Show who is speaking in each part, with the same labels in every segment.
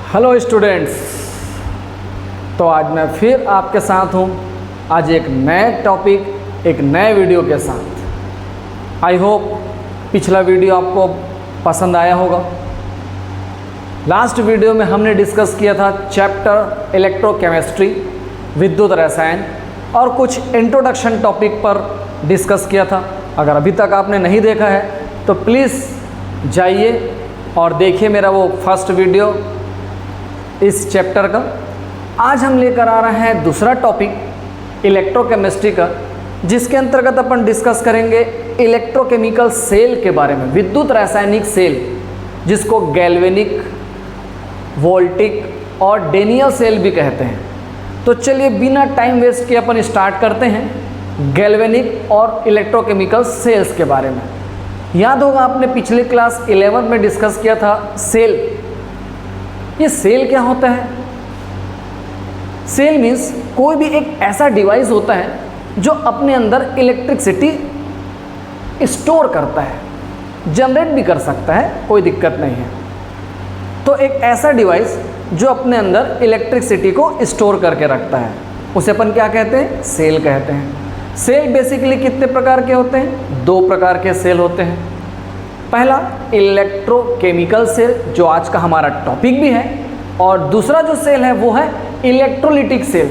Speaker 1: Hello students, तो आज मैं फिर आपके साथ हूँ। आज एक नए टॉपिक, एक नए वीडियो के साथ। आई होप पिछला वीडियो आपको पसंद आया होगा। लास्ट वीडियो में हमने डिस्कस किया था चैप्टर इलेक्ट्रोकेमिस्ट्री, विद्युत रसायन, और कुछ इंट्रोडक्शन टॉपिक पर डिस्कस किया था। अगर अभी तक आपने नहीं देखा है तो प्लीज़ जाइए और देखिए मेरा वो फर्स्ट वीडियो इस चैप्टर का। आज हम लेकर आ रहे हैं दूसरा टॉपिक इलेक्ट्रोकेमिस्ट्री का, जिसके अंतर्गत अपन डिस्कस करेंगे इलेक्ट्रोकेमिकल सेल के बारे में, विद्युत रासायनिक सेल, जिसको गैल्वेनिक, वोल्टिक और डेनियल सेल भी कहते हैं। तो चलिए बिना टाइम वेस्ट किए अपन स्टार्ट करते हैं गैल्वेनिक और इलेक्ट्रोकेमिकल सेल्स के बारे में। याद होगा आपने पिछले क्लास 11 में डिस्कस किया था सेल। ये सेल क्या होता है? सेल मीन्स कोई भी एक ऐसा डिवाइस होता है जो अपने अंदर इलेक्ट्रिसिटी स्टोर करता है, जनरेट भी कर सकता है, कोई दिक्कत नहीं है। तो एक ऐसा डिवाइस जो अपने अंदर इलेक्ट्रिसिटी को स्टोर करके रखता है, उसे अपन क्या कहते हैं? सेल कहते हैं। सेल बेसिकली कितने प्रकार के होते हैं? 2 प्रकार के सेल होते हैं। पहला इलेक्ट्रोकेमिकल सेल, जो आज का हमारा टॉपिक भी है, और दूसरा जो सेल है वो है इलेक्ट्रोलिटिक सेल।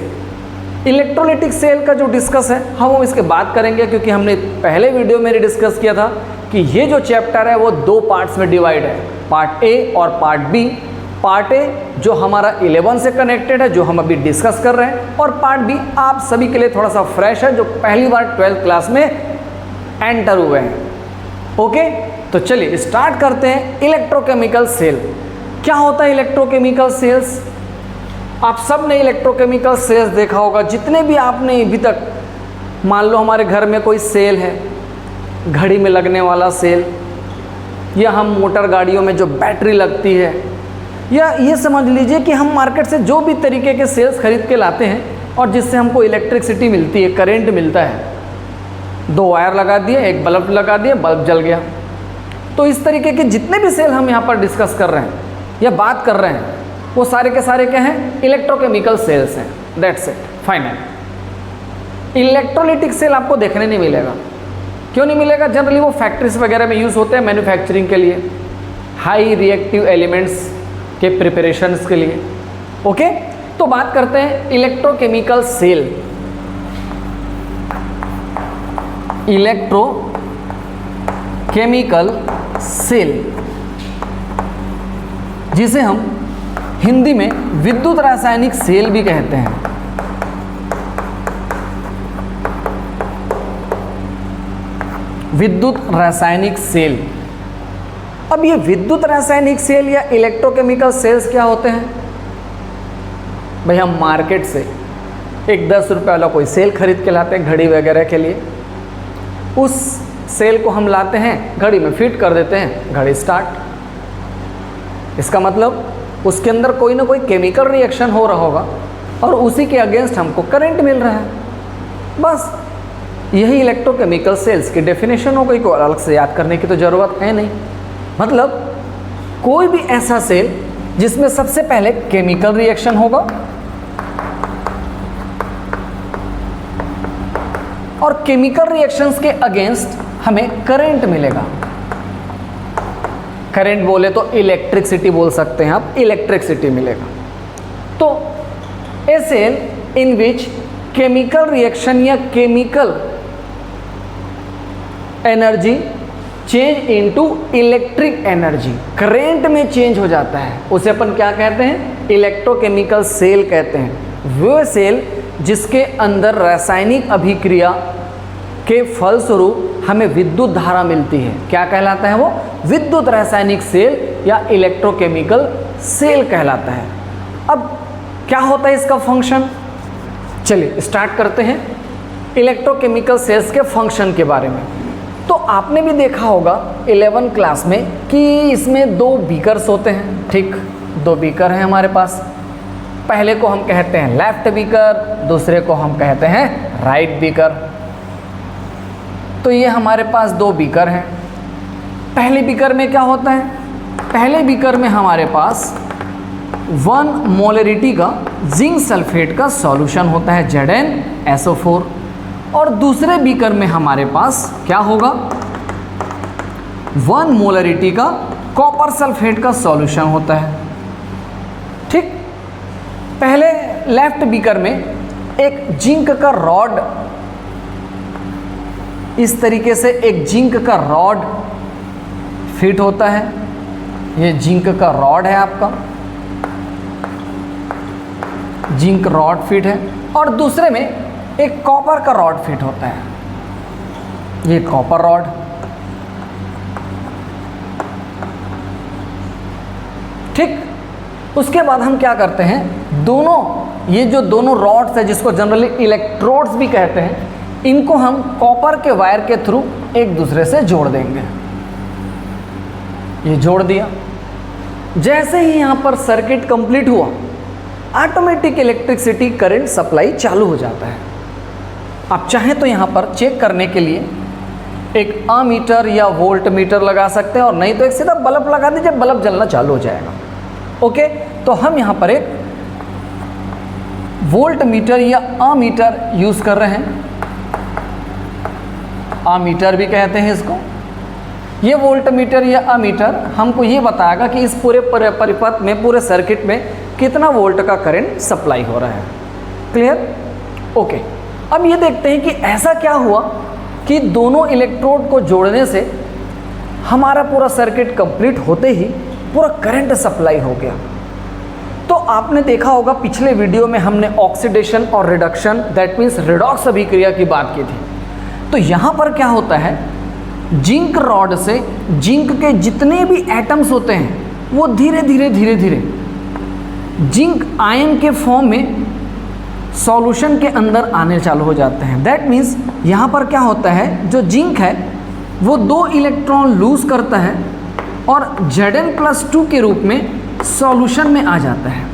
Speaker 1: इलेक्ट्रोलिटिक सेल का जो डिस्कस है हम इसके बाद करेंगे, क्योंकि हमने पहले वीडियो में डिस्कस किया था कि ये जो चैप्टर है वो 2 पार्ट्स में डिवाइड है, पार्ट ए और पार्ट बी। पार्ट ए जो हमारा 11 से कनेक्टेड है, जो हम अभी डिस्कस कर रहे हैं, और पार्ट बी आप सभी के लिए थोड़ा सा फ्रेश है, जो पहली बार 12th क्लास में एंटर हुए हैं। ओके, तो चलिए स्टार्ट करते हैं। इलेक्ट्रोकेमिकल सेल क्या होता है? इलेक्ट्रोकेमिकल सेल्स, आप सब ने इलेक्ट्रोकेमिकल सेल्स देखा होगा। जितने भी आपने अभी तक, मान लो हमारे घर में कोई सेल है, घड़ी में लगने वाला सेल, या हम मोटर गाड़ियों में जो बैटरी लगती है, या ये समझ लीजिए कि हम मार्केट से जो भी तरीके के सेल्स खरीद के लाते हैं और जिससे हमको इलेक्ट्रिसिटी मिलती है, करंट मिलता है। 2 वायर लगा दिए, एक बल्ब लगा दिए, बल्ब जल गया। तो इस तरीके के जितने भी सेल हम यहाँ पर डिस्कस कर रहे हैं या बात कर रहे हैं, वो सारे के सारे क्या हैं? इलेक्ट्रोकेमिकल सेल्स हैं। That's it, final. Electrolytic cell आपको देखने नहीं मिलेगा। क्यों नहीं मिलेगा? जनरली वो फैक्ट्रीज वगैरह में यूज़ होते हैं मैन्युफैक्चरिंग के लिए, हाई रिएक्टिव एलिमेंट्स के प्रिपरेशंस के लिए। ओके, तो बात करते हैं इलेक्ट्रोकेमिकल सेल। इलेक्ट्रोकेमिकल सेल, जिसे हम हिंदी में विद्युत रासायनिक सेल भी कहते हैं। विद्युत रासायनिक सेल। अब ये विद्युत रासायनिक सेल या इलेक्ट्रोकेमिकल सेल्स क्या होते हैं? भाई हम मार्केट से एक 10 रुपये वाला कोई सेल खरीद के लाते हैं घड़ी वगैरह के लिए। उस सेल को हम लाते हैं, घड़ी में फिट कर देते हैं, घड़ी स्टार्ट। इसका मतलब उसके अंदर कोई ना कोई केमिकल रिएक्शन हो रहा होगा और उसी के अगेंस्ट हमको करंट मिल रहा है। बस यही इलेक्ट्रोकेमिकल सेल्स की डेफिनेशन हो गई। कोई अलग से याद करने की तो ज़रूरत है नहीं। मतलब कोई भी ऐसा सेल जिसमें सबसे पहले केमिकल रिएक्शन होगा और केमिकल रिएक्शंस के अगेंस्ट हमें करंट मिलेगा। करंट बोले तो इलेक्ट्रिसिटी बोल सकते हैं आप, इलेक्ट्रिसिटी मिलेगा। तो a cell in which chemical reaction या chemical energy change into electric energy, current में चेंज हो जाता है, उसे अपन क्या कहते हैं? इलेक्ट्रोकेमिकल सेल कहते हैं। वो सेल जिसके अंदर रासायनिक अभिक्रिया के फलस्वरूप हमें विद्युत धारा मिलती है, क्या कहलाता है वो? विद्युत रासायनिक सेल या इलेक्ट्रोकेमिकल सेल कहलाता है। अब क्या होता है इसका फंक्शन? चलिए स्टार्ट करते हैं इलेक्ट्रोकेमिकल सेल्स के फंक्शन के बारे में। तो आपने भी देखा होगा 11 क्लास में कि इसमें 2 बीकर्स होते हैं। ठीक, 2 बीकर हैं हमारे पास। पहले को हम कहते हैं लेफ्ट बीकर, दूसरे को हम कहते हैं राइट बीकर। तो ये हमारे पास 2 बीकर हैं। पहले बीकर में क्या होता है? पहले बीकर में हमारे पास 1 मोलरिटी का जिंक सल्फेट का सॉल्यूशन होता है ZnSO4, और दूसरे बीकर में हमारे पास क्या होगा, 1 मोलरिटी का कॉपर सल्फेट का सॉल्यूशन होता है। ठीक, पहले लेफ्ट बीकर में एक जिंक का रॉड, इस तरीके से एक जिंक का रॉड फिट होता है, ये जिंक का रॉड है आपका, जिंक रॉड फिट है, और दूसरे में एक कॉपर का रॉड फिट होता है, ये कॉपर रॉड। ठीक, उसके बाद हम क्या करते हैं, दोनों ये जो दोनों रॉड्स है जिसको जनरली इलेक्ट्रोड्स भी कहते हैं, इनको हम कॉपर के वायर के थ्रू एक दूसरे से जोड़ देंगे। ये जोड़ दिया, जैसे ही यहाँ पर सर्किट कंप्लीट हुआ, ऑटोमेटिक इलेक्ट्रिसिटी करंट सप्लाई चालू हो जाता है। आप चाहें तो यहाँ पर चेक करने के लिए एक अमीटर या वोल्ट मीटर लगा सकते हैं, और नहीं तो एक सीधा बल्ब लगा दीजिए, बल्ब जलना चालू हो जाएगा। ओके, तो हम यहाँ पर एक वोल्ट मीटर या अमीटर यूज कर रहे हैं, अमीटर भी कहते हैं इसको। ये वोल्ट मीटर या अमीटर हमको ये बताएगा कि इस पूरे परिपथ में, पूरे सर्किट में कितना वोल्ट का करंट सप्लाई हो रहा है। क्लियर? ओके, अब ये देखते हैं कि ऐसा क्या हुआ कि दोनों इलेक्ट्रोड को जोड़ने से हमारा पूरा सर्किट कंप्लीट होते ही पूरा करंट सप्लाई हो गया। तो आपने देखा होगा पिछले वीडियो में हमने ऑक्सीडेशन और रिडक्शन, दैट मीन्स रिडॉक्स अभिक्रिया की बात की थी। तो यहाँ पर क्या होता है, जिंक रॉड से जिंक के जितने भी एटम्स होते हैं वो धीरे धीरे जिंक आयन के फॉर्म में सॉल्यूशन के अंदर आने चालू हो जाते हैं। दैट मीन्स यहाँ पर क्या होता है, जो जिंक है वो 2 इलेक्ट्रॉन लूज करता है और Zn+2 के रूप में सॉल्यूशन में आ जाता है।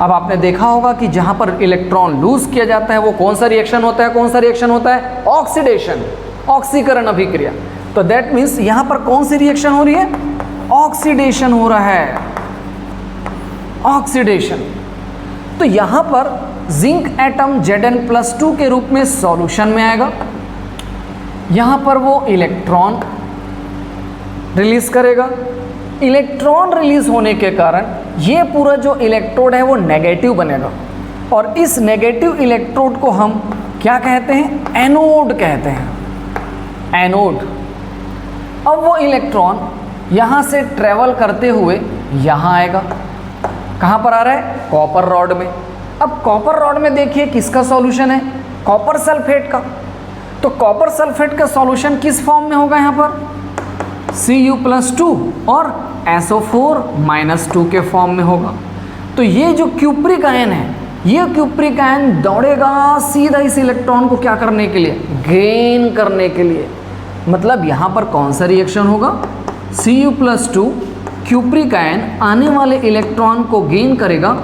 Speaker 1: अब आपने देखा होगा कि जहाँ पर इलेक्ट्रॉन लूज किया जाता है वो कौन सा रिएक्शन होता है, कौन सा रिएक्शन होता है, ऑक्सीडेशन, ऑक्सीकरण अभिक्रिया। तो दैट मीन्स यहाँ पर कौन सी रिएक्शन हो रही है, ऑक्सीडेशन हो रहा है, ऑक्सीडेशन। तो यहाँ पर जिंक एटम Zn+2 के रूप में सॉल्यूशन में आएगा, यहाँ पर वो इलेक्ट्रॉन रिलीज करेगा। इलेक्ट्रॉन रिलीज होने के कारण ये पूरा जो इलेक्ट्रोड है वो नेगेटिव बनेगा, और इस नेगेटिव इलेक्ट्रोड को हम क्या कहते हैं, एनोड कहते हैं, एनोड। अब वो इलेक्ट्रॉन यहाँ से ट्रेवल करते हुए यहाँ आएगा, कहाँ पर आ रहा है, कॉपर रॉड में। अब कॉपर रॉड में देखिए किसका सॉल्यूशन है, कॉपर सल्फेट का। तो कॉपर सल्फेट का सॉल्यूशन किस फॉर्म में होगा, यहाँ पर Cu+2 और SO4-2 के फॉर्म में होगा। तो ये जो क्यूप्रिक आयन है, ये क्यूप्रिक आयन दौड़ेगा सीधा इस इलेक्ट्रॉन को क्या करने के लिए, गेन करने के लिए। मतलब यहाँ पर कौन सा रिएक्शन होगा, Cu+2 क्यूप्रिक आयन आने वाले इलेक्ट्रॉन को गेन करेगा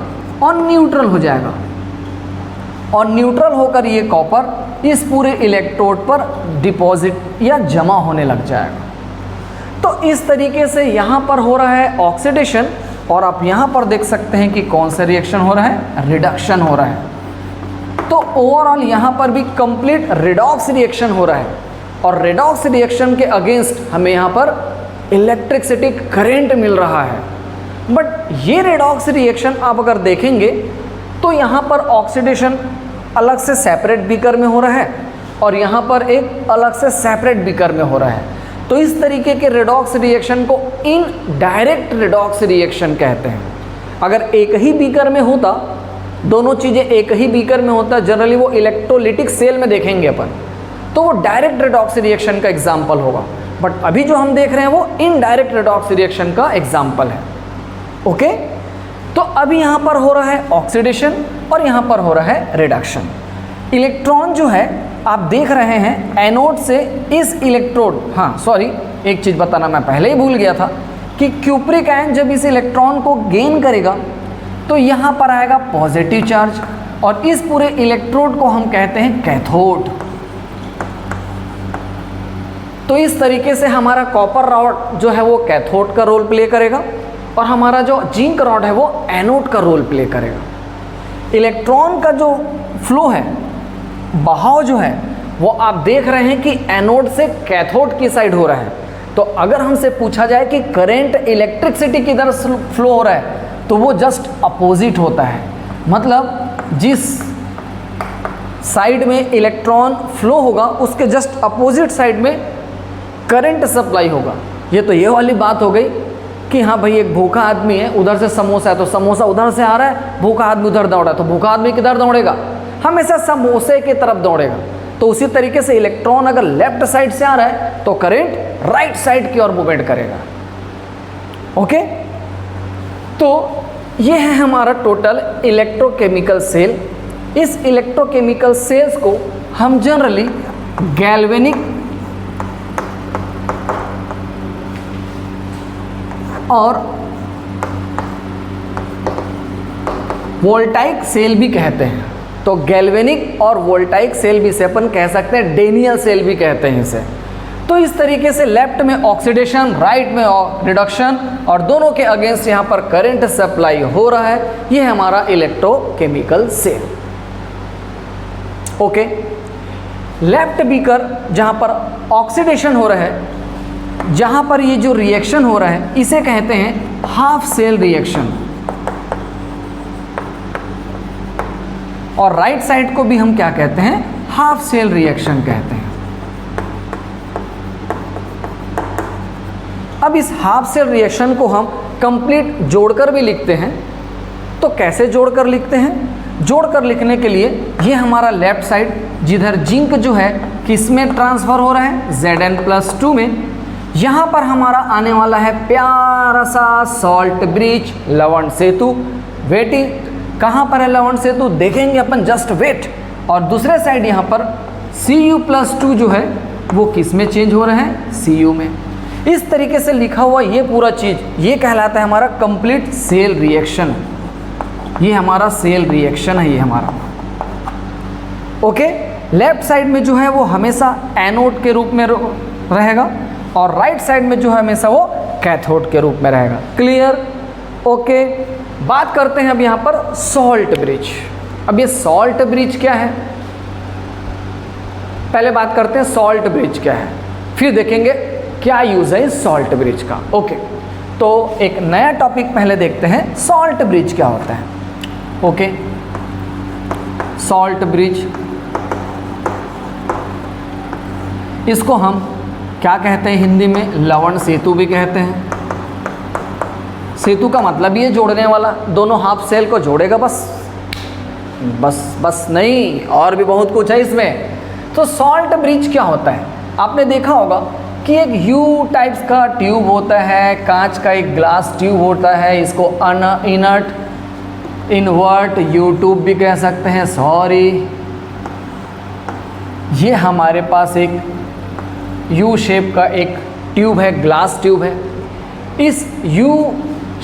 Speaker 1: और न्यूट्रल हो जाएगा, और न्यूट्रल होकर ये कॉपर इस पूरे इलेक्ट्रोड पर डिपॉजिट या जमा होने लग जाएगा। तो इस तरीके से यहाँ पर हो रहा है ऑक्सीडेशन, और आप यहाँ पर देख सकते हैं कि कौन सा रिएक्शन हो रहा है, रिडक्शन हो रहा है। तो ओवरऑल यहाँ पर भी कंप्लीट रिडॉक्स रिएक्शन हो रहा है, और रिडॉक्स रिएक्शन के अगेंस्ट हमें यहाँ पर इलेक्ट्रिसिटी करंट मिल रहा है। बट ये रिडॉक्स रिएक्शन आप अगर देखेंगे तो यहाँ पर ऑक्सीडेशन अलग से सेपरेट बीकर में हो रहा है, और यहाँ पर एक अलग से सेपरेट बीकर में हो रहा है। तो इस तरीके के रिडॉक्स रिएक्शन को इनडायरेक्ट रिडॉक्स रिएक्शन कहते हैं। अगर एक ही बीकर में होता, दोनों चीज़ें एक ही बीकर में होता, जनरली वो इलेक्ट्रोलिटिक सेल में देखेंगे अपन, तो वो डायरेक्ट रिडॉक्स रिएक्शन का एग्जाम्पल होगा। बट अभी जो हम देख रहे हैं वो इनडायरेक्ट रिडॉक्स रिएक्शन का एग्जाम्पल है। ओके, तो अभी यहाँ पर हो रहा है ऑक्सीडेशन और यहाँ पर हो रहा है रिडक्शन। इलेक्ट्रॉन जो है आप देख रहे हैं एनोड से इस इलेक्ट्रोड, हाँ सॉरी एक चीज़ बताना मैं पहले ही भूल गया था कि क्यूप्रिक आयन जब इस इलेक्ट्रॉन को गेन करेगा तो यहाँ पर आएगा पॉजिटिव चार्ज, और इस पूरे इलेक्ट्रोड को हम कहते हैं कैथोड। तो इस तरीके से हमारा कॉपर रॉड जो है वो कैथोड का रोल प्ले करेगा, और हमारा जो जिंक रॉड है वो एनोड का रोल प्ले करेगा। इलेक्ट्रॉन का जो फ्लो है, बहाव जो है, वो आप देख रहे हैं कि एनोड से कैथोड की साइड हो रहा है। तो अगर हमसे पूछा जाए कि करंट इलेक्ट्रिसिटी किधर फ्लो हो रहा है, तो वो जस्ट अपोजिट होता है। मतलब जिस साइड में इलेक्ट्रॉन फ्लो होगा उसके जस्ट अपोजिट साइड में करंट सप्लाई होगा। ये वाली बात हो गई कि हाँ भाई, एक भूखा आदमी है, उधर से समोसा है तो समोसा उधर से आ रहा है, भूखा आदमी उधर दौड़ा तो भूखा आदमी किधर दौड़ेगा? हमेशा समोसे की तरफ दौड़ेगा। तो उसी तरीके से इलेक्ट्रॉन अगर लेफ्ट साइड से आ रहा है तो करंट राइट साइड की ओर मूवमेंट करेगा। ओके, तो ये है हमारा टोटल इलेक्ट्रोकेमिकल सेल। इस इलेक्ट्रोकेमिकल सेल्स को हम जनरली गैल्वेनिक और वोल्टाइक सेल भी कहते हैं। तो गैल्वेनिक और वोल्टाइक सेल भी से अपन कह सकते हैं, डेनियल सेल भी कहते हैं इसे। तो इस तरीके से लेफ्ट में ऑक्सीडेशन, राइट में रिडक्शन, और दोनों के अगेंस्ट यहाँ पर करंट सप्लाई हो रहा है। ये है हमारा electrochemical cell. Okay, left beaker जहाँ पर ऑक्सीडेशन हो रहा है, जहाँ पर ये जो रिएक्शन हो रहा है, इसे कहते हैं हाफ सेल रिएक्शन। और राइट साइड को भी हम क्या कहते हैं? हाफ सेल रिएक्शन कहते हैं। अब इस हाफ सेल रिएक्शन को हम कंप्लीट जोड़कर भी लिखते हैं। तो कैसे जोड़कर लिखते हैं? जोड़कर लिखने के लिए ये हमारा लेफ्ट साइड, जिधर जिंक जो है किस में ट्रांसफर हो रहा है? Zn+2 में। यहाँ पर हमारा आने वाला है प्यारा सा सॉल्ट ब्रिज, लवण सेतु। वेटिंग कहाँ पर है लवण सेतु? देखेंगे अपन, जस्ट वेट। और दूसरे साइड यहाँ पर Cu+2 जो है वो किस में चेंज हो रहा है? Cu में। इस तरीके से लिखा हुआ ये पूरा चीज़ ये कहलाता है हमारा कंप्लीट सेल रिएक्शन। ये हमारा सेल रिएक्शन है, ये हमारा। ओके, लेफ्ट साइड में जो है वो हमेशा एनोड के रूप में रहेगा और राइट साइड में जो है हमेशा वो कैथोड के रूप में रहेगा। क्लियर? ओके, बात करते हैं अब यहाँ पर सॉल्ट ब्रिज। अब ये सॉल्ट ब्रिज क्या है? पहले बात करते हैं सॉल्ट ब्रिज क्या है, फिर देखेंगे क्या यूज है इस सॉल्ट ब्रिज का। ओके, तो एक नया टॉपिक पहले देखते हैं, सॉल्ट ब्रिज क्या होता है। ओके, सॉल्ट ब्रिज, इसको हम क्या कहते हैं हिंदी में? लवण सेतु भी कहते हैं। सेतु का मतलब ये जोड़ने वाला, दोनों हाफ सेल को जोड़ेगा बस नहीं, और भी बहुत कुछ है इसमें। तो सॉल्ट ब्रिज क्या होता है? आपने देखा होगा कि एक यू टाइप्स का ट्यूब होता है, कांच का एक ग्लास ट्यूब होता है, इसको इनवर्ट यू ट्यूब भी कह सकते हैं। सॉरी, ये हमारे पास एक यू शेप का एक ट्यूब है, ग्लास ट्यूब है। इस यू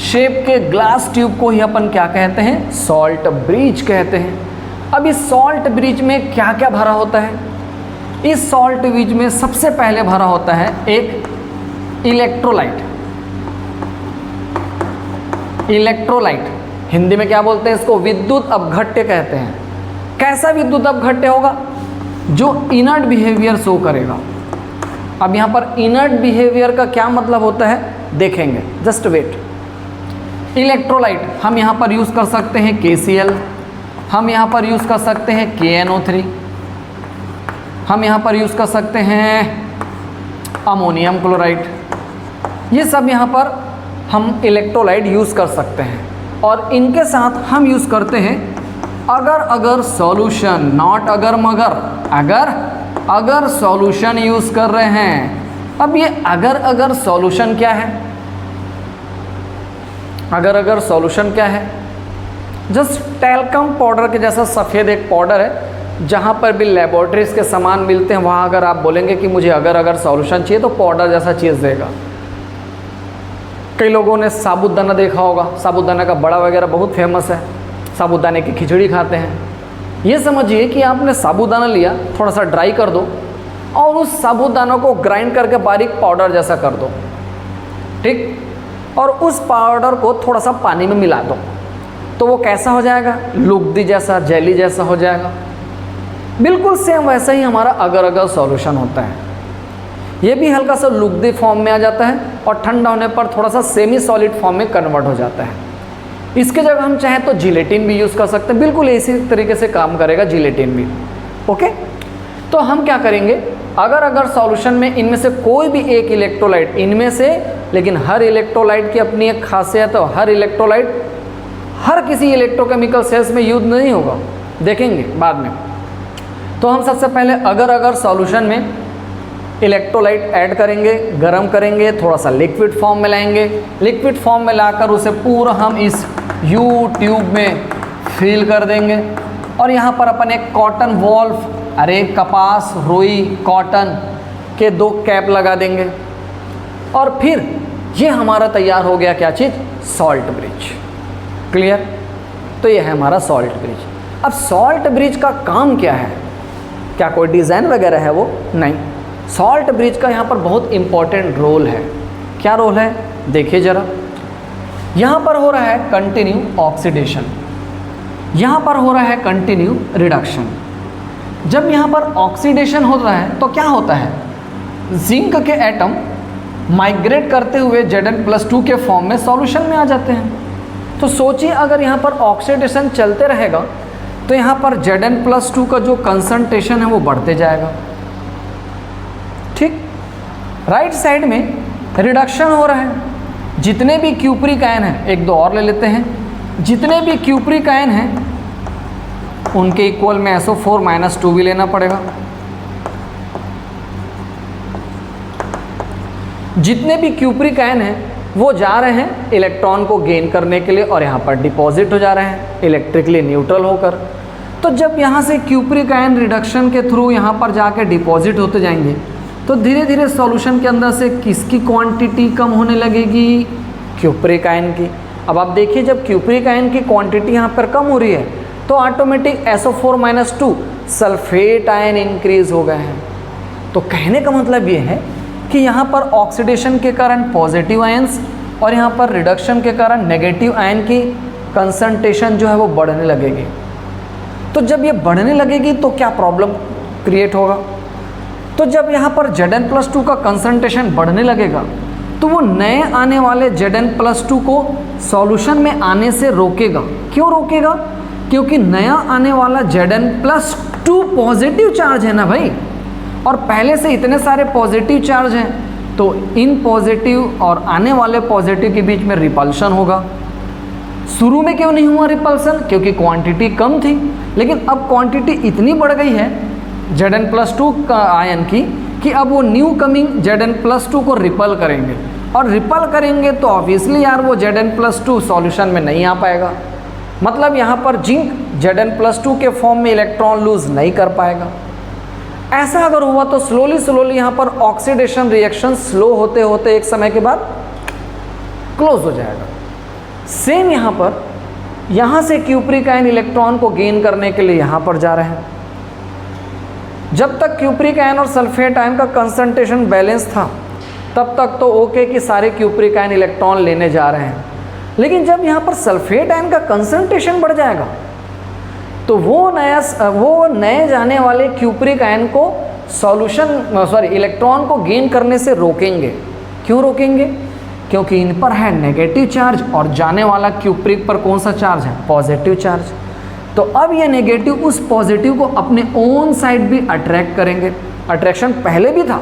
Speaker 1: शेप के ग्लास ट्यूब को ही अपन क्या कहते हैं? सॉल्ट ब्रिज कहते हैं। अब इस सॉल्ट ब्रिज में क्या क्या भरा होता है? इस सॉल्ट ब्रिज में सबसे पहले भरा होता है एक इलेक्ट्रोलाइट। इलेक्ट्रोलाइट हिंदी में क्या बोलते हैं? इसको विद्युत अपघट्य कहते हैं। कैसा विद्युत अपघट्य होगा? जो इनर्ट बिहेवियर शो करेगा। अब यहाँ पर इनर्ट बिहेवियर का क्या मतलब होता है देखेंगे, जस्ट वेट। इलेक्ट्रोलाइट हम यहाँ पर यूज़ कर सकते हैं KCl, हम यहाँ पर यूज़ कर सकते हैं KNO3, हम यहाँ पर यूज़ कर सकते हैं अमोनियम क्लोराइड। ये सब यहाँ पर हम इलेक्ट्रोलाइट यूज़ कर सकते हैं। और इनके साथ हम यूज़ करते हैं अगर सॉल्यूशन, नॉट अगर मगर, अगर सॉल्यूशन यूज़ कर रहे हैं। अब ये अगर सॉल्यूशन क्या है? अगर सॉल्यूशन क्या है? जस्ट टैल्कम पाउडर के जैसा सफ़ेद एक पाउडर है, जहाँ पर भी लेबोरेटरीज के सामान मिलते हैं वहाँ अगर आप बोलेंगे कि मुझे अगर सॉल्यूशन चाहिए तो पाउडर जैसा चीज़ देगा। कई लोगों ने साबूदाना देखा होगा, साबूदाना का बड़ा वगैरह बहुत फेमस है, साबूदाने की खिचड़ी खाते हैं। ये समझिए कि आपने साबूदाना लिया, थोड़ा सा ड्राई कर दो और उस साबूदाना को ग्राइंड करके बारीक पाउडर जैसा कर दो, ठीक। और उस पाउडर को थोड़ा सा पानी में मिला दो, तो वो कैसा हो जाएगा? लुगदी जैसा, जेली जैसा हो जाएगा। बिल्कुल सेम वैसा ही हमारा अगर अगर सॉल्यूशन होता है। ये भी हल्का सा लुगदी फॉर्म में आ जाता है और ठंडा होने पर थोड़ा सा सेमी सॉलिड फॉर्म में कन्वर्ट हो जाता है। इसके जगह हम चाहें तो जिलेटिन भी यूज़ कर सकते हैं, बिल्कुल इसी तरीके से काम करेगा जिलेटिन भी। ओके, तो हम क्या करेंगे, अगर अगर सॉल्यूशन में इनमें से कोई भी एक इलेक्ट्रोलाइट, इनमें से, लेकिन हर इलेक्ट्रोलाइट की अपनी एक खासियत है, हर इलेक्ट्रोलाइट हर किसी इलेक्ट्रोकेमिकल सेल्स में यूज नहीं होगा, देखेंगे बाद में। तो हम सबसे पहले अगर अगर सॉल्यूशन में इलेक्ट्रोलाइट ऐड करेंगे, गरम करेंगे, थोड़ा सा लिक्विड फॉर्म में लाएंगे। लिक्विड फॉर्म में लाकर उसे पूरा हम इस यू ट्यूब में फिल कर देंगे और यहाँ पर अपन एक कॉटन वॉल्व, अरे कपास, रुई, कॉटन के 2 कैप लगा देंगे और फिर ये हमारा तैयार हो गया क्या चीज़? Salt bridge. क्लियर? तो ये है हमारा सॉल्ट ब्रिज। अब सॉल्ट ब्रिज का काम क्या है? क्या कोई डिज़ाइन वगैरह है वो? नहीं। सॉल्ट ब्रिज का यहाँ पर बहुत इम्पॉर्टेंट रोल है। क्या रोल है? देखिए ज़रा, यहाँ पर हो रहा है कंटिन्यू ऑक्सीडेशन, यहाँ पर हो रहा है कंटिन्यू रिडक्शन। जब यहाँ पर ऑक्सीडेशन हो रहा है तो क्या होता है? जिंक के एटम माइग्रेट करते हुए Zn+2 के फॉर्म में सॉल्यूशन में आ जाते हैं। तो सोचिए अगर यहाँ पर ऑक्सीडेशन चलते रहेगा तो यहाँ पर Zn+2 का जो कंसंट्रेशन है वो बढ़ते जाएगा। ठीक, राइट साइड में रिडक्शन हो रहा है। जितने भी क्यूप्रिक आयन हैं, 1-2 और ले लेते हैं, जितने भी क्यूप्रिक आयन हैं उनके इक्वल में SO4 - 2 भी लेना पड़ेगा। जितने भी क्यूप्रिक आयन हैं वो जा रहे हैं इलेक्ट्रॉन को गेन करने के लिए और यहाँ पर डिपॉजिट हो जा रहे हैं इलेक्ट्रिकली न्यूट्रल होकर। तो जब यहाँ से क्यूप्रिक आयन रिडक्शन के थ्रू यहाँ पर जाके डिपॉजिट होते जाएंगे तो धीरे धीरे सॉल्यूशन के अंदर से किसकी क्वांटिटी कम होने लगेगी? क्यूप्रिक आयन की। अब आप देखिए, जब क्यूप्रिक आयन की क्वांटिटी यहाँ पर कम हो रही है तो automatic SO4 - 2 sulphate ion increase हो गए हैं। तो कहने का मतलब ये है कि यहाँ पर ऑक्सीडेशन के कारण पॉजिटिव आयंस और यहाँ पर रिडक्शन के कारण नेगेटिव आयन की कंसंट्रेशन जो है वो बढ़ने लगेगी। तो जब ये बढ़ने लगेगी तो क्या प्रॉब्लम क्रिएट होगा? तो जब यहाँ पर Zn+2 का कंसंट्रेशन बढ़ने लगेगा तो वो नए आने वाले Zn+2 को सॉल्यूशन में आने से रोकेगा। क्यों रोकेगा? क्योंकि नया आने वाला Zn+2 पॉजिटिव चार्ज है ना भाई, और पहले से इतने सारे पॉजिटिव चार्ज हैं तो इन पॉजिटिव और आने वाले पॉजिटिव के बीच में रिपल्शन होगा। शुरू में क्यों नहीं हुआ रिपल्सन? क्योंकि क्वांटिटी कम थी, लेकिन अब क्वांटिटी इतनी बढ़ गई है Zn+2 का आयन की कि अब वो न्यू कमिंग Zn+2 को रिपल करेंगे और रिपल करेंगे तो ऑब्वियसली यार वो Zn+2 सॉल्यूशन में नहीं आ पाएगा। मतलब यहाँ पर जिंक Zn+2 के फॉर्म में इलेक्ट्रॉन लूज नहीं कर पाएगा। ऐसा अगर हुआ तो स्लोली यहाँ पर ऑक्सीडेशन रिएक्शन स्लो होते होते एक समय के बाद क्लोज हो जाएगा। सेम यहाँ पर, यहाँ से क्यूप्रिक आयन इलेक्ट्रॉन को गेन करने के लिए यहाँ पर जा रहे हैं। जब तक क्यूप्रिक आयन और सल्फेट आयन का कंसंट्रेशन बैलेंस था तब तक तो ओके कि सारे क्यूप्रिक आयन इलेक्ट्रॉन लेने जा रहे हैं, लेकिन जब यहाँ पर सल्फेट आयन का कंसंट्रेशन बढ़ जाएगा तो वो नए जाने वाले क्यूप्रिक आयन को इलेक्ट्रॉन को गेन करने से रोकेंगे। क्यों रोकेंगे? क्योंकि इन पर है नेगेटिव चार्ज और जाने वाला क्यूप्रिक पर कौन सा चार्ज है? Positive charge. तो अब ये नेगेटिव उस पॉजिटिव को अपने ओन साइड भी अट्रैक्ट करेंगे। अट्रैक्शन पहले भी था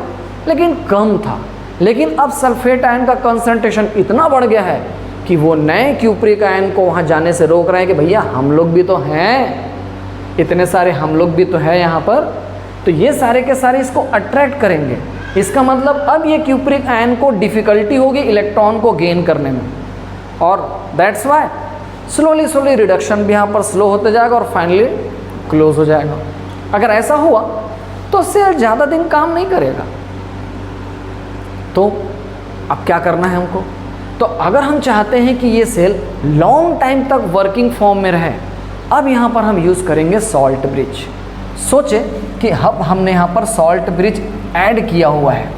Speaker 1: लेकिन कम था, लेकिन अब सल्फेट आयन का कंसंट्रेशन इतना बढ़ गया है कि वो नए क्यूप्रिक आयन को वहाँ जाने से रोक रहे हैं कि भैया हम लोग भी तो हैं, इतने सारे हम लोग भी तो है यहाँ पर, तो ये सारे के सारे इसको अट्रैक्ट करेंगे। इसका मतलब अब ये क्यूप्रिक आयन को डिफ़िकल्टी होगी इलेक्ट्रॉन को गेन करने में, और दैट्स वाई स्लोली रिडक्शन भी यहाँ पर स्लो होते जाएगा और फाइनली क्लोज हो जाएगा। अगर ऐसा हुआ तो सेल ज़्यादा दिन काम नहीं करेगा। तो अब क्या करना है हमको? तो अगर हम चाहते हैं कि ये सेल लॉन्ग टाइम तक वर्किंग फॉर्म में रहे, अब यहाँ पर हम यूज़ करेंगे सॉल्ट ब्रिज। सोचे कि अब हमने यहाँ पर सॉल्ट ब्रिज ऐड किया हुआ है,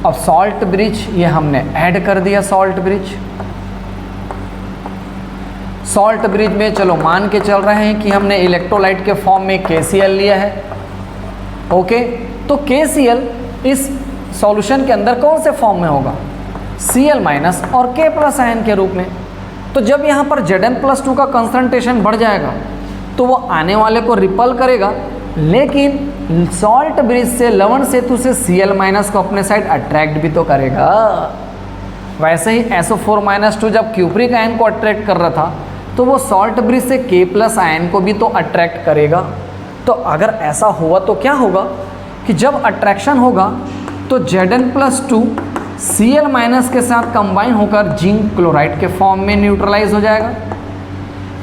Speaker 1: अब सॉल्ट ब्रिज ये हमने ऐड कर दिया, सॉल्ट ब्रिज। सॉल्ट ब्रिज में चलो मान के चल रहे हैं कि हमने इलेक्ट्रोलाइट के फॉर्म में KCl लिया है। ओके, तो KCl इस सॉल्यूशन के अंदर कौन से फॉर्म में होगा? Cl माइनस और K प्लस आयन के रूप में। तो जब यहाँ पर Zn+2 का कंसंट्रेशन बढ़ जाएगा तो वो आने वाले को रिपल करेगा, लेकिन सॉल्ट ब्रिज से, लवण सेतु से Cl माइनस को अपने साइड अट्रैक्ट भी तो करेगा। वैसे ही SO4-2 जब क्यूप्रिक आयन को अट्रैक्ट कर रहा था तो वो सॉल्ट ब्रिज से K प्लस आयन को भी तो अट्रैक्ट करेगा। तो अगर ऐसा हुआ तो क्या होगा कि जब अट्रैक्शन होगा तो Zn+2 Cl माइनस के साथ कंबाइन होकर जिंक क्लोराइड के फॉर्म में न्यूट्रलाइज हो जाएगा।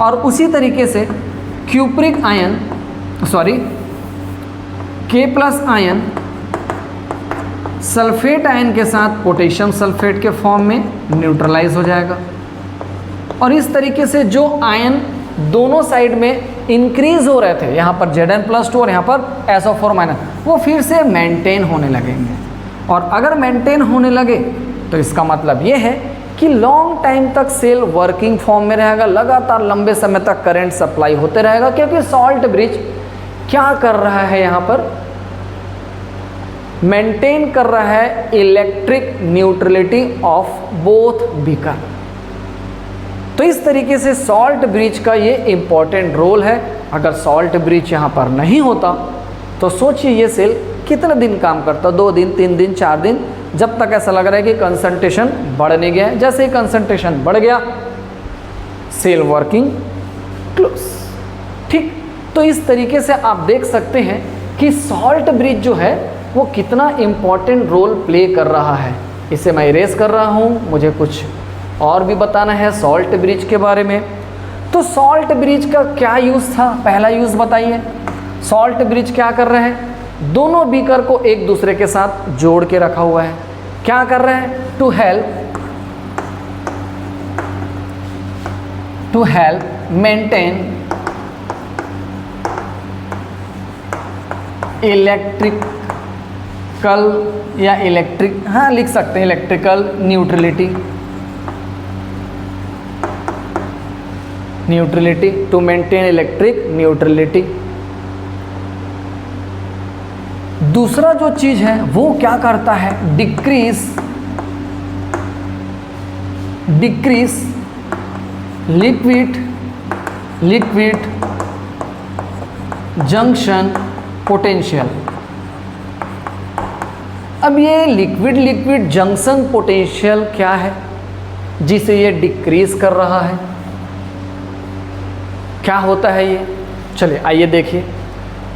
Speaker 1: और उसी तरीके से cupric ion K plus ion sulphate ion के साथ पोटेशियम सल्फेट के फॉर्म में न्यूट्रलाइज हो जाएगा। और इस तरीके से जो आयन दोनों साइड में इंक्रीज हो रहे थे, यहाँ पर Zn+2 और यहाँ पर SO4-, वो फिर से मेंटेन होने लगेंगे। और अगर मेंटेन होने लगे तो इसका मतलब ये है कि लॉन्ग टाइम तक सेल वर्किंग फॉर्म में रहेगा, लगातार लंबे समय तक करंट सप्लाई होते रहेगा, क्योंकि सॉल्ट ब्रिज क्या कर रहा है, यहाँ पर मेंटेन कर रहा है electric neutrality of both beaker. तो इस तरीके से सॉल्ट ब्रिज का ये इंपॉर्टेंट रोल है। अगर सॉल्ट ब्रिज यहाँ पर नहीं होता तो सोचिए ये सेल कितने दिन काम करता, 2 दिन, 3 दिन, 4 दिन, जब तक ऐसा लग रहा है कि कंसंट्रेशन बढ़ नहीं गया है। जैसे ही कंसंट्रेशन बढ़ गया, सेल वर्किंग क्लोज। ठीक, तो इस तरीके से आप देख सकते हैं कि सॉल्ट ब्रिज जो है वो कितना इम्पॉर्टेंट रोल प्ले कर रहा है। इसे मैं इरेज कर रहा हूँ, मुझे कुछ और भी बताना है सॉल्ट ब्रिज के बारे में। तो सॉल्ट ब्रिज का क्या यूज़ था? पहला यूज़ बताइए। सॉल्ट ब्रिज क्या कर रहे हैं? दोनों बीकर को एक दूसरे के साथ जोड़ के रखा हुआ है। क्या कर रहे हैं? टू हेल्प मेंटेन इलेक्ट्रिकल या इलेक्ट्रिक, हाँ लिख सकते हैं electrical neutrality, to maintain electric neutrality. दूसरा जो चीज़ है वो क्या करता है? Decrease liquid junction potential. अब ये लिक्विड जंक्शन पोटेंशियल क्या है जिसे ये डिक्रीज कर रहा है? क्या होता है ये? चलिए आइए देखिए।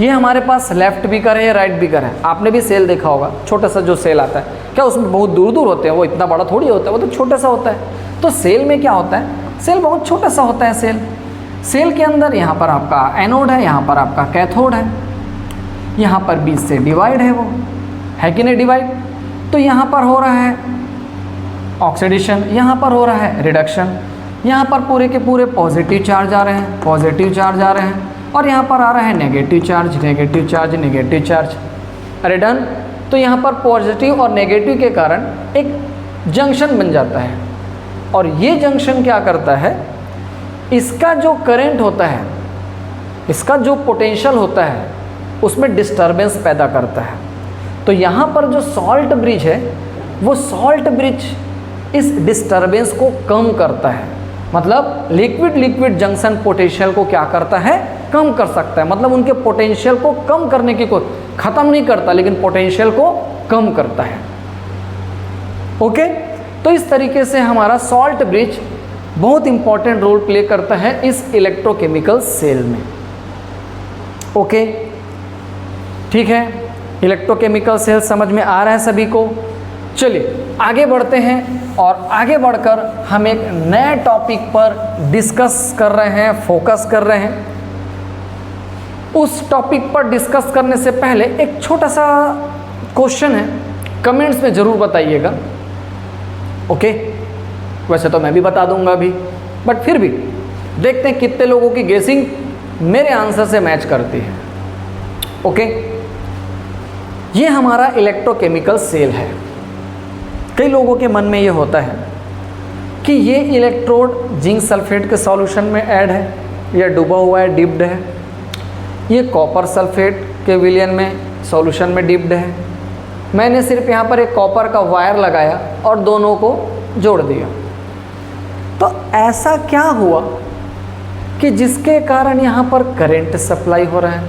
Speaker 1: ये हमारे पास लेफ्ट बीकर है या राइट बीकर है। आपने भी सेल देखा होगा, छोटा सा जो सेल आता है, क्या उसमें बहुत दूर दूर होते हैं? वो इतना बड़ा थोड़ी होता है, वो तो छोटा सा होता है। तो सेल में क्या होता है? सेल बहुत छोटा सा होता है। सेल के अंदर यहाँ पर आपका एनोड है, यहाँ पर आपका कैथोड है, यहाँ पर बीच से डिवाइड है, वो है कि नहीं डिवाइड? तो यहाँ पर हो रहा है ऑक्सीडेशन, यहाँ पर हो रहा है रिडक्शन, यहाँ पर पूरे के पूरे पॉजिटिव चार्ज आ रहे हैं, और यहाँ पर आ रहा है नेगेटिव चार्ज। अरे डन। तो यहाँ पर पॉजिटिव और नेगेटिव के कारण एक जंक्शन बन जाता है, और ये जंक्शन क्या करता है? इसका जो करंट होता है, इसका जो पोटेंशियल होता है, उसमें डिस्टरबेंस पैदा करता है। तो यहाँ पर जो सॉल्ट ब्रिज है, वो सॉल्ट ब्रिज इस डिस्टरबेंस को कम करता है। मतलब लिक्विड जंक्शन पोटेंशियल को क्या करता है? कम कर सकता है। मतलब उनके पोटेंशियल को कम करने की कोई, ख़त्म नहीं करता, लेकिन पोटेंशियल को कम करता है। ओके, तो इस तरीके से हमारा सॉल्ट ब्रिज बहुत इंपॉर्टेंट रोल प्ले करता है इस इलेक्ट्रोकेमिकल सेल में। ओके, ठीक है, इलेक्ट्रोकेमिकल सेल समझ में आ रहा है सभी को। चलिए आगे बढ़ते हैं, और आगे बढ़कर हम एक नए टॉपिक पर डिस्कस कर रहे हैं, फोकस कर रहे हैं। उस टॉपिक पर डिस्कस करने से पहले एक छोटा सा क्वेश्चन है, कमेंट्स में ज़रूर बताइएगा। ओके, वैसे तो मैं भी बता दूंगा अभी, बट फिर भी देखते हैं कितने लोगों की गेसिंग मेरे आंसर से मैच करती है। ओके, ये हमारा इलेक्ट्रोकेमिकल सेल है। कई लोगों के मन में ये होता है कि ये इलेक्ट्रोड जिंक सल्फेट के सॉल्यूशन में ऐड है या डूबा हुआ है, डिप्ड है, ये कॉपर सल्फेट के विलयन में सॉल्यूशन में डिप्ड है, मैंने सिर्फ यहाँ पर एक कॉपर का वायर लगाया और दोनों को जोड़ दिया। तो ऐसा क्या हुआ कि जिसके कारण यहाँ पर करंट सप्लाई हो रहा है?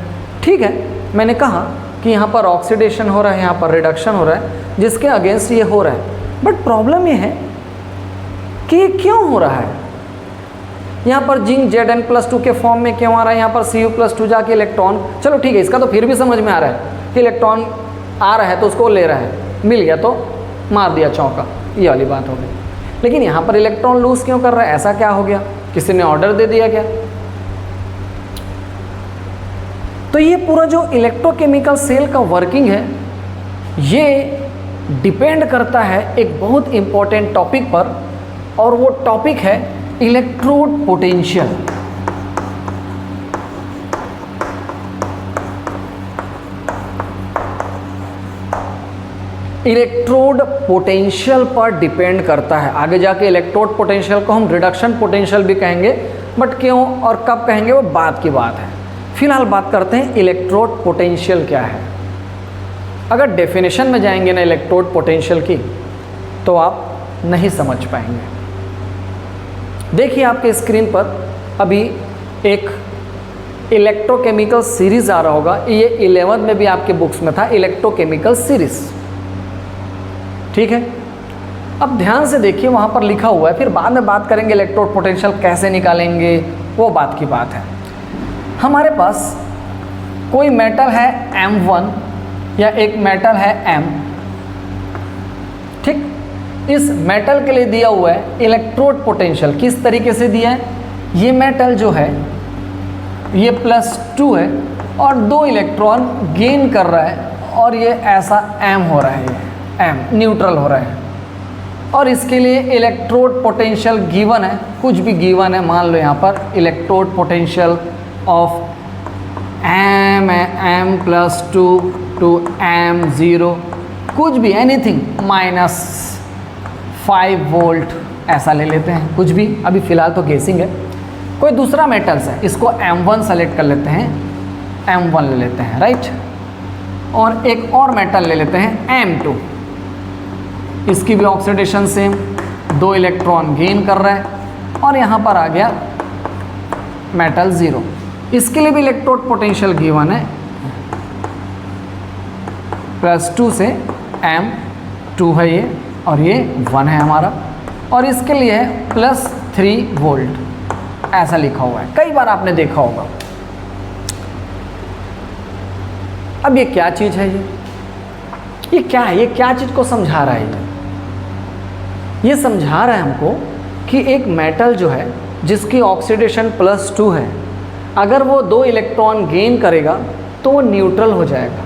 Speaker 1: ठीक है, मैंने कहा कि यहाँ पर ऑक्सीडेशन हो रहा है, यहाँ पर रिडक्शन हो रहा है, जिसके अगेंस्ट ये हो रहा है। बट प्रॉब्लम ये है कि ये क्यों हो रहा है? यहाँ पर जिंक Zn+2 के फॉर्म में क्यों आ रहा है? यहाँ पर Cu+2 जाके इलेक्ट्रॉन, चलो ठीक है, इसका तो फिर भी समझ में आ रहा है कि इलेक्ट्रॉन आ रहा है तो उसको ले रहा है, मिल गया तो मार दिया चौका, ये वाली बात हो गई। लेकिन यहाँ पर इलेक्ट्रॉन लूज क्यों कर रहा है? ऐसा क्या हो गया? किसी ने ऑर्डर दे दिया क्या? तो ये पूरा जो इलेक्ट्रोकेमिकल सेल का वर्किंग है, ये डिपेंड करता है एक बहुत इंपॉर्टेंट टॉपिक पर, और वो टॉपिक है इलेक्ट्रोड पोटेंशियल। इलेक्ट्रोड पोटेंशियल पर डिपेंड करता है। आगे जाके इलेक्ट्रोड पोटेंशियल को हम रिडक्शन पोटेंशियल भी कहेंगे, बट क्यों और कब कहेंगे वो बात की बात है। फिलहाल बात करते हैं इलेक्ट्रोड पोटेंशियल क्या है। अगर डेफिनेशन में जाएंगे ना इलेक्ट्रोड पोटेंशियल की, तो आप नहीं समझ पाएंगे। देखिए आपके स्क्रीन पर अभी एक इलेक्ट्रोकेमिकल सीरीज आ रहा होगा, ये 11th में भी आपके बुक्स में था, इलेक्ट्रोकेमिकल सीरीज, ठीक है। अब ध्यान से देखिए वहाँ पर लिखा हुआ है, फिर बाद में बात करेंगे इलेक्ट्रोड पोटेंशियल कैसे निकालेंगे, वो बात की बात है। हमारे पास कोई मेटल है M1 या एक मेटल है M, ठीक। इस मेटल के लिए दिया हुआ है इलेक्ट्रोड पोटेंशियल, किस तरीके से दिया है? ये मेटल जो है ये +2 है और 2 इलेक्ट्रॉन गेन कर रहा है, और ये ऐसा M हो रहा है, ये M न्यूट्रल हो रहा है, और इसके लिए इलेक्ट्रोड पोटेंशियल गिवन है, कुछ भी गिवन है, मान लो यहाँ पर electrode potential of M+2 to M0, कुछ भी एनीथिंग -5 वोल्ट ऐसा ले लेते हैं, कुछ भी, अभी फ़िलहाल तो गेसिंग है। कोई दूसरा मेटल्स है, इसको M1 सेलेक्ट कर लेते हैं, M1 ले लेते हैं, राइट। और एक और मेटल ले लेते हैं M2, इसकी भी ऑक्सीडेशन सेम, 2 इलेक्ट्रॉन गेन कर रहा है, और यहाँ पर आ गया मेटल 0, इसके लिए भी इलेक्ट्रोड पोटेंशियल गिवन है, +2 से M2 है ये, और ये 1 है हमारा, और इसके लिए है +3 वोल्ट ऐसा लिखा हुआ है, कई बार आपने देखा होगा। अब ये क्या चीज़ है? ये क्या है? ये क्या चीज़ को समझा रहा है? ये समझा रहा है हमको कि एक मेटल जो है जिसकी ऑक्सीडेशन +2 है, अगर वो 2 इलेक्ट्रॉन गेन करेगा तो वो न्यूट्रल हो जाएगा,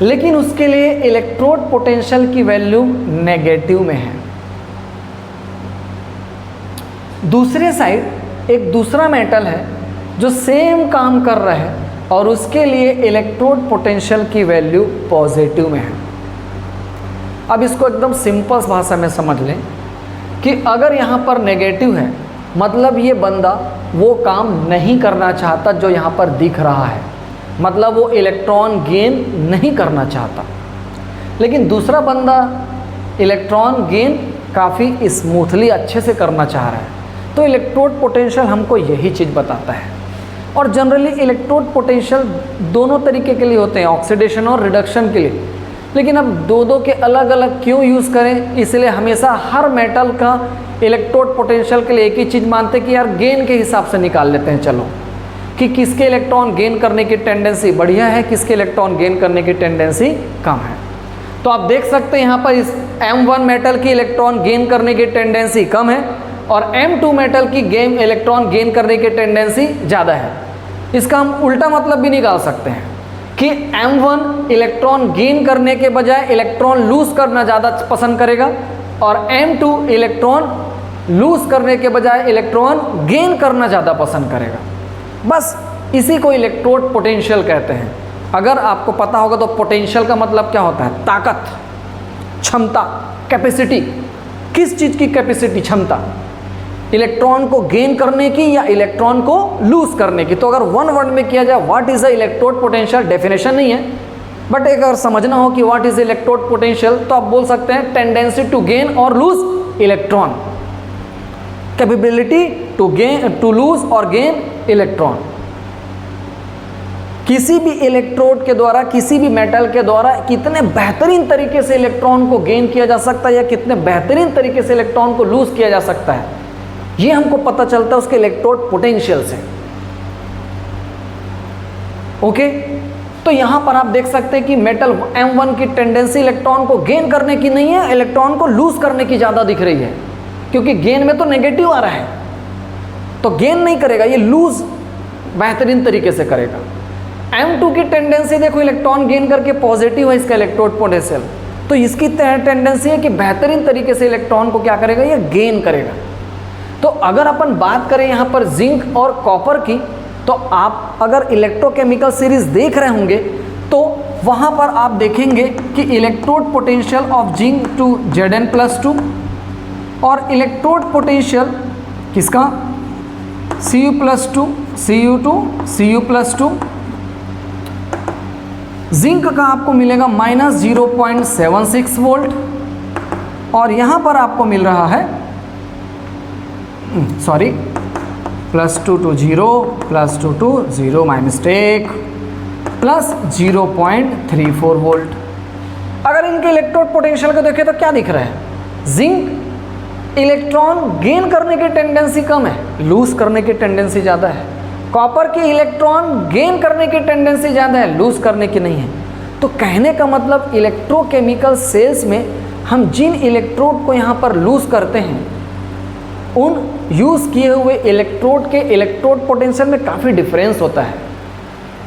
Speaker 1: लेकिन उसके लिए इलेक्ट्रोड पोटेंशियल की वैल्यू नेगेटिव में है। दूसरे साइड एक दूसरा मेटल है जो सेम काम कर रहा है, और उसके लिए इलेक्ट्रोड पोटेंशियल की वैल्यू पॉजिटिव में है। अब इसको एकदम सिंपल भाषा में समझ लें कि अगर यहाँ पर नेगेटिव है, मतलब ये बंदा वो काम नहीं करना चाहता जो यहाँ पर दिख रहा है, मतलब वो इलेक्ट्रॉन गेन नहीं करना चाहता, लेकिन दूसरा बंदा इलेक्ट्रॉन गेन काफ़ी स्मूथली अच्छे से करना चाह रहा है। तो इलेक्ट्रोड पोटेंशियल हमको यही चीज़ बताता है। और जनरली इलेक्ट्रोड पोटेंशियल दोनों तरीके के लिए होते हैं, ऑक्सीडेशन और रिडक्शन के लिए, लेकिन अब दो के अलग अलग क्यों यूज़ करें? इसलिए हमेशा हर मेटल का इलेक्ट्रोड पोटेंशियल के लिए एक ही चीज़ मानते कि यार गेन के हिसाब से निकाल लेते हैं, चलो कि किसके इलेक्ट्रॉन गेन करने की टेंडेंसी बढ़िया है, किसके इलेक्ट्रॉन गेन करने की टेंडेंसी कम है। तो आप देख सकते हैं यहाँ पर इस M1 मेटल की इलेक्ट्रॉन गेन करने की टेंडेंसी कम है, और M2 मेटल की इलेक्ट्रॉन गेन करने की टेंडेंसी ज़्यादा है। इसका हम उल्टा मतलब भी निकाल सकते हैं कि M1 इलेक्ट्रॉन गेन करने के बजाय इलेक्ट्रॉन लूज करना ज़्यादा पसंद करेगा, और M2 इलेक्ट्रॉन लूज करने के बजाय इलेक्ट्रॉन गेन करना ज़्यादा पसंद करेगा। बस इसी को इलेक्ट्रोड पोटेंशियल कहते हैं। अगर आपको पता होगा तो पोटेंशियल का मतलब क्या होता है? ताकत। क्षमता, कैपेसिटी, किस चीज़ की कैपेसिटी, क्षमता, इलेक्ट्रॉन को गेन करने की या इलेक्ट्रॉन को लूज करने की। तो अगर वन वर्ड में किया जाए what is the electrode potential, definition नहीं है, बट एक अगर समझना हो कि व्हाट इज इलेक्ट्रोड पोटेंशियल तो आप बोल सकते हैं टेंडेंसी टू गेन और lose electron, capability to lose और गेन इलेक्ट्रॉन। किसी भी इलेक्ट्रोड के द्वारा, किसी भी मेटल के द्वारा कितने बेहतरीन तरीके से इलेक्ट्रॉन को गेन किया जा सकता है या कितने बेहतरीन तरीके से इलेक्ट्रॉन को लूज किया जा सकता है, ये हमको पता चलता है उसके इलेक्ट्रोड पोटेंशियल से। ओके, तो यहां पर आप देख सकते हैं कि मेटल M1 की टेंडेंसी इलेक्ट्रॉन को गेन करने की नहीं है, इलेक्ट्रॉन को लूज करने की ज्यादा दिख रही है, क्योंकि गेन में तो नेगेटिव आ रहा है, तो गेन नहीं करेगा, ये लूज बेहतरीन तरीके से करेगा। M2 की टेंडेंसी देखो इलेक्ट्रॉन गेन करके पॉजिटिव है इसका इलेक्ट्रोड पोटेंशियल, तो इसकी टेंडेंसी है कि बेहतरीन तरीके से इलेक्ट्रॉन को क्या करेगा, ये गेन करेगा। तो अगर अपन बात करें यहाँ पर जिंक और कॉपर की, तो आप अगर इलेक्ट्रोकेमिकल सीरीज देख रहे होंगे तो वहाँ पर आप देखेंगे कि electrode potential of zinc to Zn+2 और इलेक्ट्रोड पोटेंशियल किसका Cu+2 Cu2 Cu+2, जिंक का आपको मिलेगा -0.76 वोल्ट और यहाँ पर आपको मिल रहा है +2 to 0 +2 to 0 my mistake +0.34 volt. अगर इनके इलेक्ट्रोड पोटेंशियल को देखें तो क्या दिख रहा है, जिंक इलेक्ट्रॉन गेन करने की टेंडेंसी कम है, लूज करने की टेंडेंसी ज़्यादा है। कॉपर की इलेक्ट्रॉन गेन करने की टेंडेंसी ज़्यादा है, लूज करने की नहीं है। तो कहने का मतलब इलेक्ट्रोकेमिकल सेल्स में हम जिन इलेक्ट्रोड को यहाँ पर लूज करते हैं उन यूज़ किए हुए इलेक्ट्रोड के इलेक्ट्रोड पोटेंशियल में काफ़ी डिफरेंस होता है।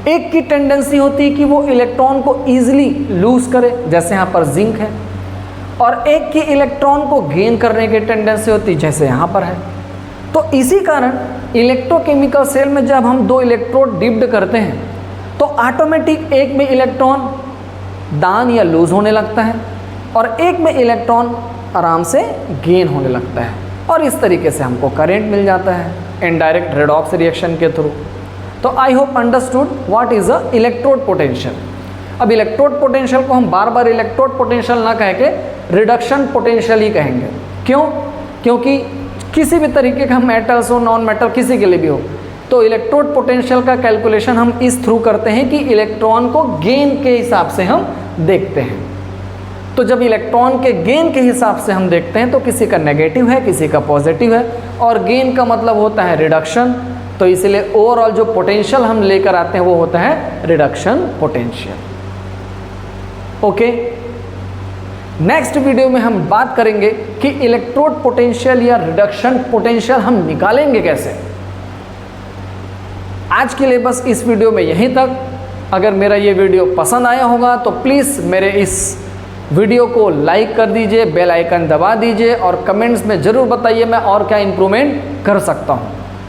Speaker 1: एक की टेंडेंसी होती है कि वो इलेक्ट्रॉन को ईजिली लूज करे, जैसे यहाँ पर जिंक है, और एक की इलेक्ट्रॉन को गेन करने की टेंडेंसी होती है, जैसे यहाँ पर है। तो इसी कारण इलेक्ट्रोकेमिकल सेल में जब हम दो इलेक्ट्रोड डिप्ड करते हैं तो ऑटोमेटिक एक में इलेक्ट्रॉन दान या लूज होने लगता है और एक में इलेक्ट्रॉन आराम से गेन होने लगता है, और इस तरीके से हमको करंट मिल जाता है इनडायरेक्ट रेडॉक्स रिएक्शन के थ्रू। तो I hope understood what is a electrode potential. अब इलेक्ट्रोड पोटेंशियल को हम बार बार इलेक्ट्रोड पोटेंशियल ना कह के रिडक्शन पोटेंशियल ही कहेंगे। क्यों? क्योंकि किसी भी तरीके का मेटल्स हो, नॉन मेटल, किसी के लिए भी हो, तो इलेक्ट्रोड पोटेंशियल का कैलकुलेशन हम इस थ्रू करते हैं कि इलेक्ट्रॉन को गेन के हिसाब से हम देखते हैं। तो जब इलेक्ट्रॉन के गेन के हिसाब से हम देखते हैं तो किसी का नेगेटिव है, किसी का पॉजिटिव है, और गेन का मतलब होता है रिडक्शन। तो इसलिए ओवरऑल जो पोटेंशियल हम लेकर आते हैं वो होता है reduction potential. Okay, next video में हम बात करेंगे कि इलेक्ट्रोड पोटेंशियल या रिडक्शन पोटेंशियल हम निकालेंगे कैसे। आज के लिए बस इस वीडियो में यहीं तक। अगर मेरा ये वीडियो पसंद आया होगा तो प्लीज़ मेरे इस वीडियो को लाइक कर दीजिए, बेल आइकन दबा दीजिए और कमेंट्स में ज़रूर बताइए मैं और क्या इम्प्रूवमेंट कर सकता हूँ,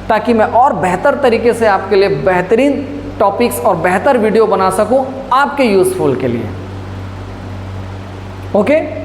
Speaker 1: ताकि मैं और बेहतर तरीके से आपके लिए बेहतरीन टॉपिक्स और बेहतर वीडियो बना सकूँ आपके यूज़फुल के लिए। ओके।